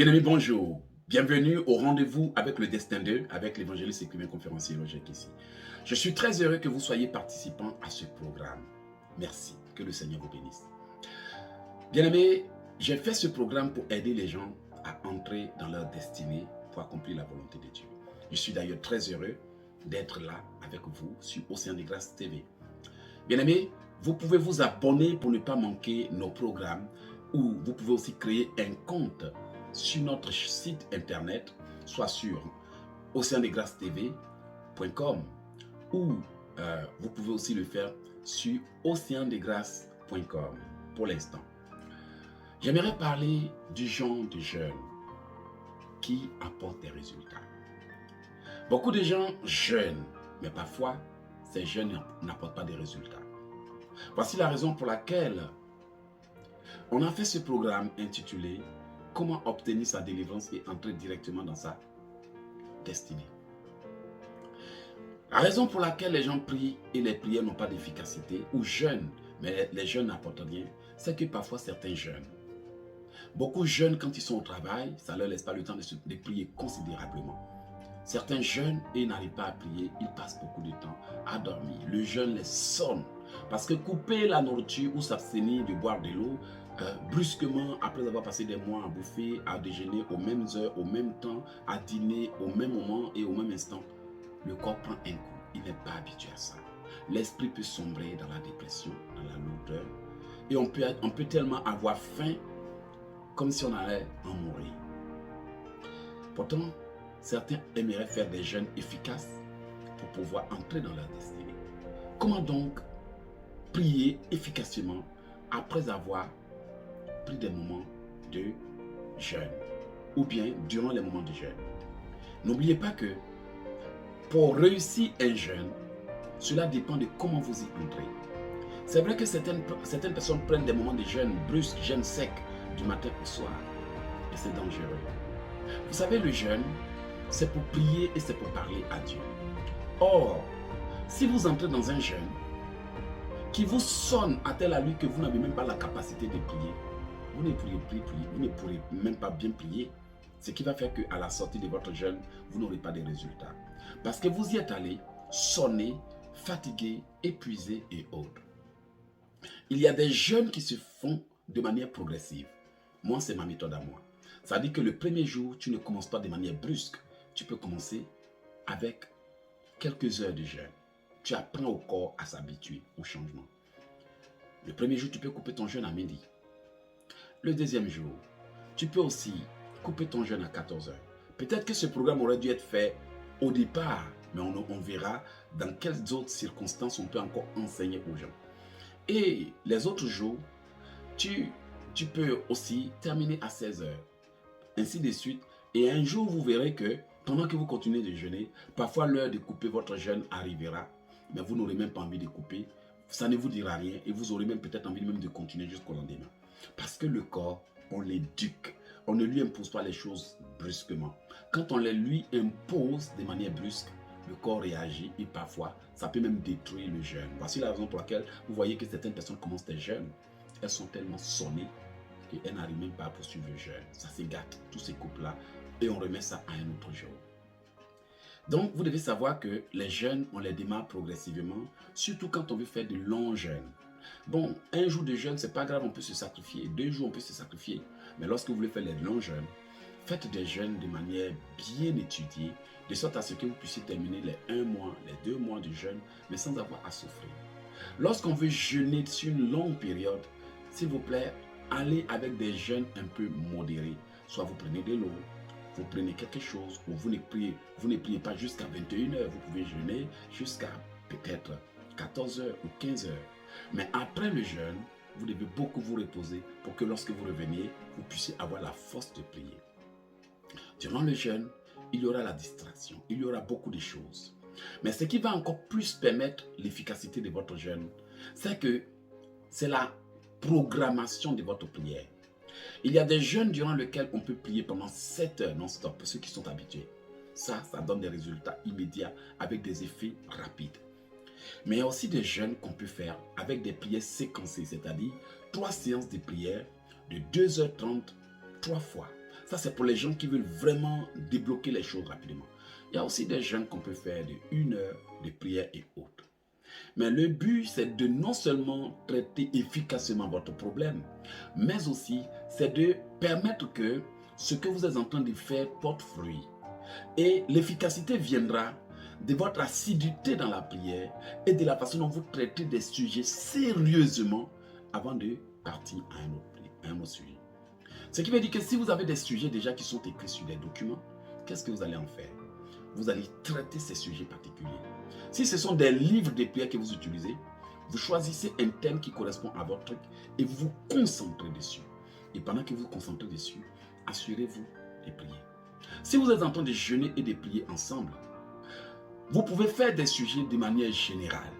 Bien-aimés, bonjour. Bienvenue au rendez-vous avec le Destin 2, avec l'évangéliste écrivain conférencier Roger Kessi. Je suis très heureux que vous soyez participants à ce programme. Merci. Que le Seigneur vous bénisse. Bien-aimés, j'ai fait ce programme pour aider les gens à entrer dans leur destinée pour accomplir la volonté de Dieu. Je suis d'ailleurs très heureux d'être là avec vous sur Océan de Grâce TV. Bien-aimés, vous pouvez vous abonner pour ne pas manquer nos programmes ou vous pouvez aussi créer un compte sur notre site internet, soit sur oceandegracetv.com ou vous pouvez aussi le faire sur oceandegrâce.com pour l'instant. J'aimerais parler du genre de jeûne qui apporte des résultats. Beaucoup de gens jeûnent, mais parfois, ces jeûnes n'apportent pas de résultats. Voici la raison pour laquelle on a fait ce programme intitulé « Comment obtenir sa délivrance et entrer directement dans sa destinée ». La raison pour laquelle les gens prient et les prières n'ont pas d'efficacité ou jeûnent, mais les jeûnes n'apportent rien, c'est que parfois certains jeûnent. Beaucoup jeûnent quand ils sont au travail, ça ne leur laisse pas le temps de prier considérablement. Certains jeûnent et n'arrivent pas à prier, ils passent beaucoup de temps à dormir. Le jeûne les sonne parce que couper la nourriture ou s'abstenir de boire de l'eau brusquement après avoir passé des mois à bouffer, à déjeuner aux mêmes heures, au même temps, à dîner au même moment et au même instant, le corps prend un coup. Il n'est pas habitué à ça. L'esprit peut sombrer dans la dépression, dans la lourdeur et on peut tellement avoir faim comme si on allait en mourir. Pourtant, certains aimeraient faire des jeûnes efficaces pour pouvoir entrer dans leur destinée. Comment donc prier efficacement après avoir pris des moments de jeûne ou bien durant les moments de jeûne? N'oubliez pas que pour réussir un jeûne, cela dépend de comment vous y entrez. C'est vrai que certaines personnes prennent des moments de jeûne brusques, jeûne sec, du matin au soir. Et c'est dangereux. Vous savez, le jeûne, c'est pour prier et c'est pour parler à Dieu. Or, si vous entrez dans un jeûne qui vous sonne à telle allure que vous n'avez même pas la capacité de prier, vous ne pourrez même pas bien prier. Ce qui va faire qu'à la sortie de votre jeûne, vous n'aurez pas de résultats. Parce que vous y êtes allé, sonné, fatigué, épuisé et autres. Il y a des jeûnes qui se font de manière progressive. Moi, c'est ma méthode à moi. Ça veut dire que le premier jour, tu ne commences pas de manière brusque. Tu peux commencer avec quelques heures de jeûne. Tu apprends au corps à s'habituer au changement. Le premier jour, tu peux couper ton jeûne à midi. Le deuxième jour, tu peux aussi couper ton jeûne à 14 heures. Peut-être que ce programme aurait dû être fait au départ, mais on verra dans quelles autres circonstances on peut encore enseigner aux gens. Et les autres jours, tu peux aussi terminer à 16 heures. Ainsi de suite. Et un jour, vous verrez que pendant que vous continuez de jeûner, parfois l'heure de couper votre jeûne arrivera, mais vous n'aurez même pas envie de couper. Ça ne vous dira rien et vous aurez même peut-être envie même de continuer jusqu'au lendemain. Parce que le corps, on l'éduque. On ne lui impose pas les choses brusquement. Quand on les lui impose de manière brusque, le corps réagit et parfois, ça peut même détruire le jeûne. Voici la raison pour laquelle vous voyez que certaines personnes commencent des jeûnes. Elles sont tellement sonnées qu'elles n'arrivent même pas à poursuivre le jeûne. Ça se gâte, tous ces couples-là, et on remet ça à un autre jour. Donc, vous devez savoir que les jeûnes, on les démarre progressivement, surtout quand on veut faire de longs jeûnes. Bon, un jour de jeûne, c'est pas grave, on peut se sacrifier. 2 jours, on peut se sacrifier. Mais lorsque vous voulez faire les longs jeûnes, faites des jeûnes de manière bien étudiée, de sorte à ce que vous puissiez terminer les 1 mois, les 2 mois de jeûne, mais sans avoir à souffrir. Lorsqu'on veut jeûner sur une longue période, s'il vous plaît, allez avec des jeûnes un peu modérés. Soit vous prenez de l'eau, vous prenez quelque chose, ou vous ne priez pas jusqu'à 21 heures. Vous pouvez jeûner jusqu'à peut-être 14 heures ou 15 heures. Mais après le jeûne, vous devez beaucoup vous reposer pour que lorsque vous reveniez, vous puissiez avoir la force de prier. Durant le jeûne, il y aura la distraction, il y aura beaucoup de choses. Mais ce qui va encore plus permettre l'efficacité de votre jeûne, c'est que c'est la programmation de votre prière. Il y a des jeûnes durant lesquels on peut prier pendant 7 heures non-stop pour ceux qui sont habitués. Ça donne des résultats immédiats avec des effets rapides. Mais il y a aussi des jeûnes qu'on peut faire avec des prières séquencées, c'est-à-dire 3 séances de prière de 2h30, 3 fois. Ça, c'est pour les gens qui veulent vraiment débloquer les choses rapidement. Il y a aussi des jeûnes qu'on peut faire de 1 heure de prière et autres. Mais le but, c'est de non seulement traiter efficacement votre problème, mais aussi, c'est de permettre que ce que vous êtes en train de faire porte fruit. Et l'efficacité viendra de votre assiduité dans la prière et de la façon dont vous traitez des sujets sérieusement avant de partir à un autre sujet. Ce qui veut dire que si vous avez des sujets déjà qui sont écrits sur des documents, qu'est-ce que vous allez en faire? Vous allez traiter ces sujets particuliers. Si ce sont des livres de prière que vous utilisez, vous choisissez un thème qui correspond à votre truc et vous vous concentrez dessus. Et pendant que vous vous concentrez dessus, assurez-vous de prier. Si vous êtes en train de jeûner et de prier ensemble, vous pouvez faire des sujets de manière générale.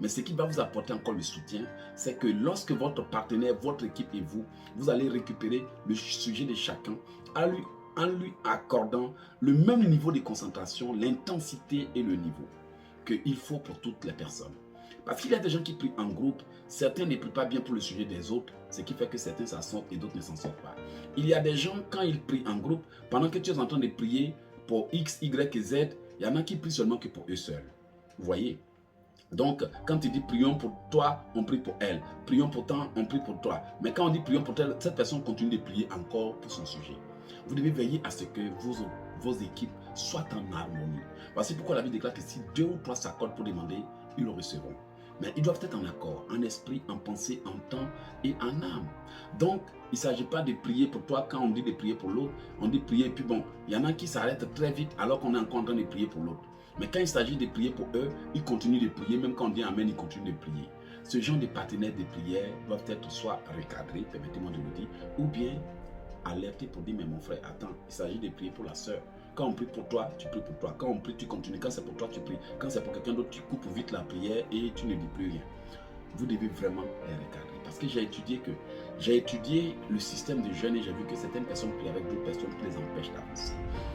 Mais ce qui va vous apporter encore le soutien, c'est que lorsque votre partenaire, votre équipe et vous, vous allez récupérer le sujet de chacun en lui accordant le même niveau de concentration, l'intensité et le niveau qu'il faut pour toutes les personnes. Parce qu'il y a des gens qui prient en groupe, certains ne prient pas bien pour le sujet des autres, ce qui fait que certains s'en sortent et d'autres ne s'en sortent pas. Il y a des gens, quand ils prient en groupe, pendant que tu es en train de prier pour X, Y et Z, il y en a qui prient seulement que pour eux seuls. Vous voyez? Donc, quand tu dis prions pour toi, on prie pour elle. Prions pour toi, on prie pour toi. Mais quand on dit prions pour elle, cette personne continue de prier encore pour son sujet. Vous devez veiller à ce que vos équipes soient en harmonie. Voici pourquoi la Bible déclare que si 2 ou 3 s'accordent pour demander, ils le recevront. Mais ils doivent être en accord, en esprit, en pensée, en temps et en âme. Donc, il ne s'agit pas de prier pour toi quand on dit de prier pour l'autre. On dit prier, puis bon, il y en a qui s'arrêtent très vite alors qu'on est encore en train de prier pour l'autre. Mais quand il s'agit de prier pour eux, ils continuent de prier. Même quand on dit Amen, ils continuent de prier. Ce genre de partenaires de prière doivent être soit recadrés, permettez-moi de le dire, ou bien alertés pour dire, mais mon frère, attends, il s'agit de prier pour la sœur. Quand on prie pour toi, tu pries pour toi. Quand on prie, tu continues. Quand c'est pour toi, tu pries. Quand c'est pour quelqu'un d'autre, tu coupes vite la prière et tu ne dis plus rien. Vous devez vraiment les recadrer. Parce que j'ai étudié le système de jeûne et j'ai vu que certaines personnes prient avec d'autres personnes qui les empêchent d'avancer.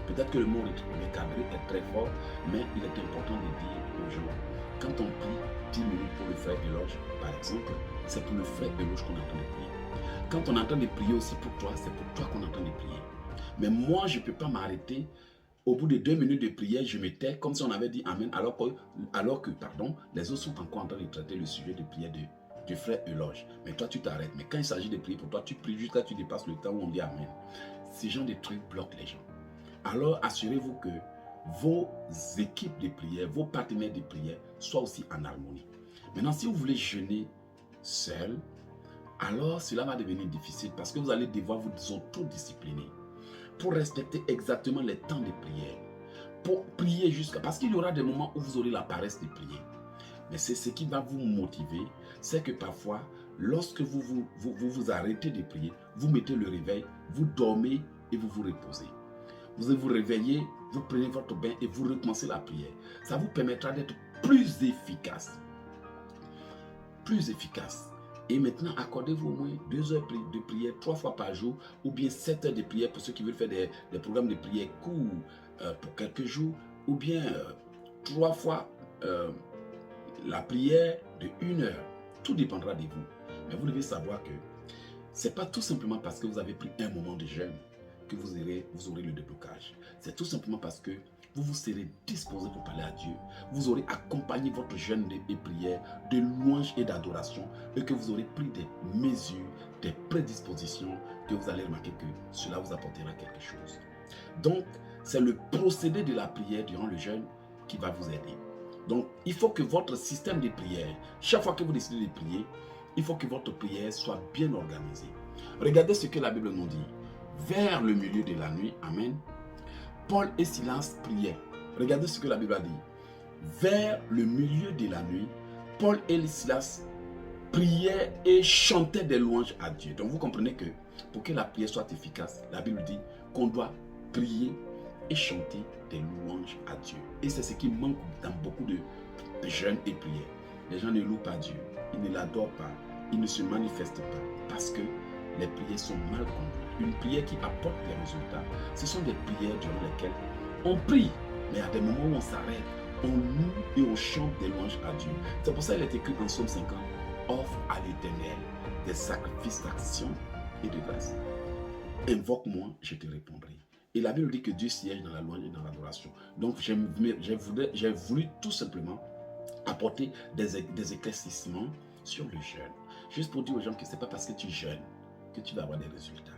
Peut-être que le mot recadrer est très fort, mais il est important de dire aux gens, quand on prie 10 minutes pour le frère éloge, par exemple, c'est pour le frère éloge qu'on est en train de prier. Quand on est en train de prier aussi pour toi, c'est pour toi qu'on est en train de prier. Mais moi, je ne peux pas m'arrêter. Au bout de 2 minutes de prière, je me tais comme si on avait dit Amen, alors que les autres sont encore en train de traiter le sujet de prière du frère éloge. Mais toi, tu t'arrêtes. Mais quand il s'agit de prier pour toi, tu pries jusqu'à tu dépasses le temps où on dit Amen. Ces gens de trucs bloquent les gens. Alors, assurez-vous que vos équipes de prière, vos partenaires de prière soient aussi en harmonie. Maintenant, si vous voulez jeûner seul, alors cela va devenir difficile parce que vous allez devoir vous autodiscipliner pour respecter exactement les temps de prière, pour prier jusqu'à... Parce qu'il y aura des moments où vous aurez la paresse de prier. Mais c'est ce qui va vous motiver, c'est que parfois, lorsque vous arrêtez de prier, vous mettez le réveil, vous dormez et vous vous reposez. Vous vous réveillez, vous prenez votre bain et vous recommencez la prière. Ça vous permettra d'être plus efficace. Plus efficace. Et maintenant, accordez-vous au moins 2 heures de prière 3 fois par jour ou bien 7 heures de prière pour ceux qui veulent faire des programmes de prière courts pour quelques jours ou bien 3 fois la prière de 1 heure. Tout dépendra de vous. Mais vous devez savoir que ce n'est pas tout simplement parce que vous avez pris un moment de jeûne que vous aurez le déblocage. C'est tout simplement parce que vous vous serez disposé pour parler à Dieu. Vous aurez accompagné votre jeûne et prière de louange et d'adoration et que vous aurez pris des mesures, des prédispositions que vous allez remarquer que cela vous apportera quelque chose. Donc, c'est le procédé de la prière durant le jeûne qui va vous aider. Donc, il faut que votre système de prière, chaque fois que vous décidez de prier, il faut que votre prière soit bien organisée. Regardez ce que la Bible nous dit. Vers le milieu de la nuit, Amen, Paul et Silas priaient. Regardez ce que la Bible a dit. Vers le milieu de la nuit, Paul et Silas priaient et chantaient des louanges à Dieu. Donc vous comprenez que pour que la prière soit efficace, la Bible dit qu'on doit prier et chanter des louanges à Dieu. Et c'est ce qui manque dans beaucoup de jeûnes et prières. Les gens ne louent pas Dieu, ils ne l'adorent pas, ils ne se manifestent pas parce que les prières sont mal conduites. Une prière qui apporte des résultats, ce sont des prières durant lesquelles on prie, mais à des moments où on s'arrête, on loue et on chante des louanges à Dieu. C'est pour ça qu'il est écrit en Psaume 50, offre à l'Éternel des sacrifices d'action et de grâce. Invoque-moi, je te répondrai. Et la Bible dit que Dieu siège dans la louange et dans l'adoration. Donc, j'ai voulu tout simplement apporter des éclaircissements sur le jeûne. Juste pour dire aux gens que ce n'est pas parce que tu jeûnes que tu vas avoir des résultats.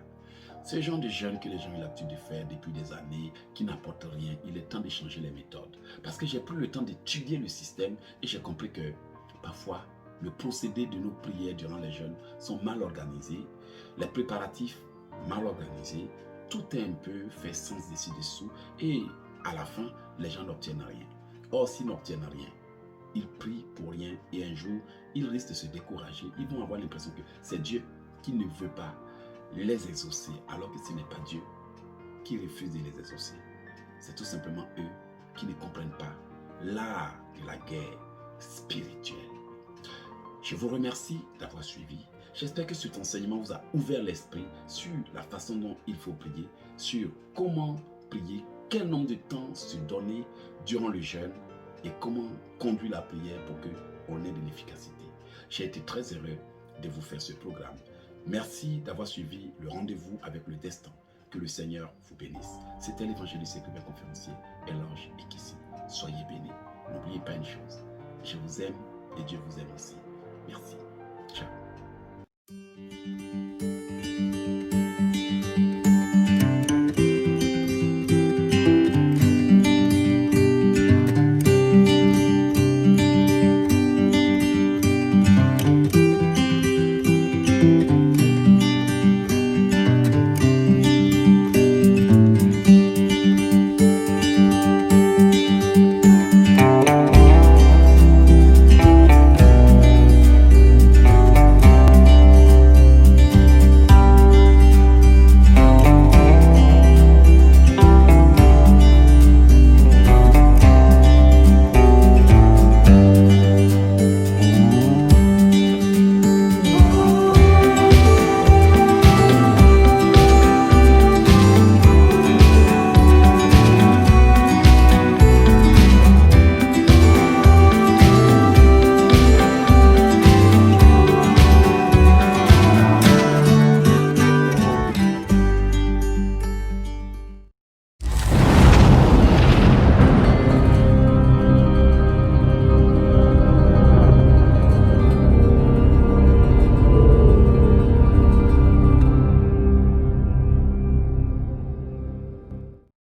Ce genre de jeûne que les gens ont l'habitude de faire depuis des années, qui n'apportent rien, il est temps de changer les méthodes. Parce que j'ai pris le temps d'étudier le système et j'ai compris que parfois, le procédé de nos prières durant les jeûnes sont mal organisés, les préparatifs mal organisés, tout est un peu fait sans dessus-dessous et à la fin, les gens n'obtiennent rien. Or, s'ils n'obtiennent rien, ils prient pour rien et un jour, ils risquent de se décourager. Ils vont avoir l'impression que c'est Dieu qui ne veut pas les exaucer, alors que ce n'est pas Dieu qui refuse de les exaucer. C'est tout simplement eux qui ne comprennent pas l'art de la guerre spirituelle. Je vous remercie d'avoir suivi. J'espère que cet enseignement vous a ouvert l'esprit sur la façon dont il faut prier, sur comment prier, quel nombre de temps se donner durant le jeûne et comment conduire la prière pour qu'on ait de l'efficacité. J'ai été très heureux de vous faire ce programme. Merci d'avoir suivi le rendez-vous avec le destin. Que le Seigneur vous bénisse. C'était l'évangéliste écrivain conférencier Elange Ekissi. Soyez bénis. N'oubliez pas une chose. Je vous aime et Dieu vous aime aussi. Merci. Ciao.